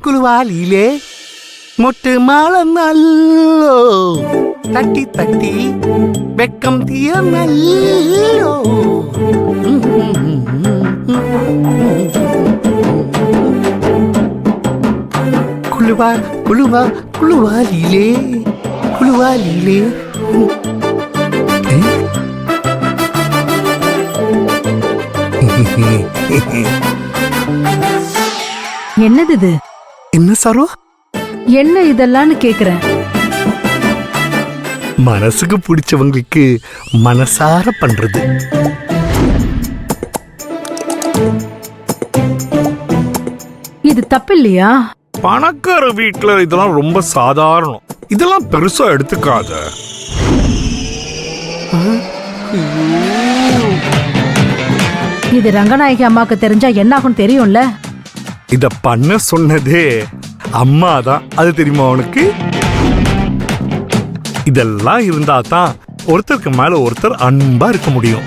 குழுவாலிலே மொட்டு மாலை நல்லோ தட்டி தட்டி வெக்கம் தீய நல்லோ குழுவா குழுவா குழுவாலிலே குழுவாலிலே என்னது இது? என்ன சரோ? என்ன இதெல்லாம் கேக்குறேன். மனசுக்கு பிடிச்சவங்களுக்கு மனசார பண்றது. இது தப்பு இல்லையா? பணக்கார வீட்டுல இதெல்லாம் ரொம்ப சாதாரணம். இதெல்லாம் பெருசா எடுத்துக்காத. இது ரங்கநாயகி அம்மாக்கு தெரிஞ்சா என்ன ஆகும் தெரியும்ல? இத பண்ண சொன்னதே அம்மா தான். அது தெரியுமா உனக்கு? இதெல்லாம் இருந்தா தான் ஒருத்தருக்கு மேல ஒருத்தர் அன்பா இருக்க முடியும்.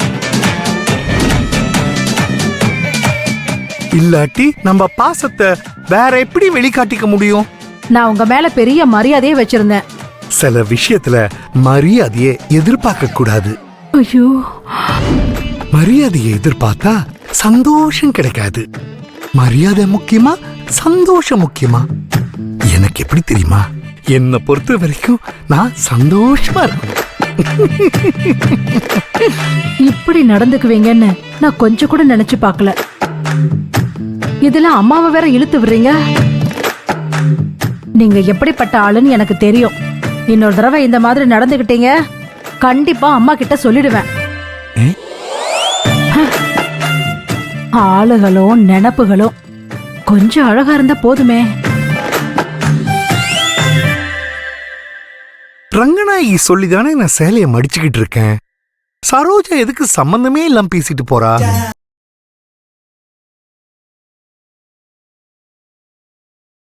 இல்லாட்டி நம்ம பாசத்தை வேற எப்படி வெளிக்காட்டிக்க முடியும்? நான் உங்க மேல பெரிய மரியாதையே வச்சிருந்தேன். சில விஷயத்துல மரியாதையை எதிர்பார்க்க கூடாது. ஐயோ, மரியாதையை எதிர்பார்த்தா சந்தோஷம் கிடைக்காது. மரியாதை முக்கியமா சந்தோஷம் முக்கியமா? எனக்கு எப்படி தெரியுமா? என்னை பொறுத்த வரைக்கும் நான் சந்தோஷமா இருக்கணும். இப்படி நடந்துக்குவீங்கன்னு நான் கொஞ்சம் கூட நினைச்சு பார்க்கல. இதுல அம்மாவை வேற இழுத்து விடுறீங்க. நீங்க எப்படிப்பட்ட ஆளுன்னு எனக்கு தெரியும். இன்னொரு தடவை இந்த மாதிரி நடந்துகிட்டீங்க கண்டிப்பா அம்மா கிட்ட சொல்லிடுவேன். ஆளுகளும் நினப்புகளும் கொஞ்சம் அழகா இருந்தா போதுமே. ரங்கநாயகி சொல்லிதானே நான் சேலையை மடிச்சுக்கிட்டு இருக்கேன். சரோஜா எதுக்கு சம்பந்தமே இல்லாம பேசிட்டு போறா?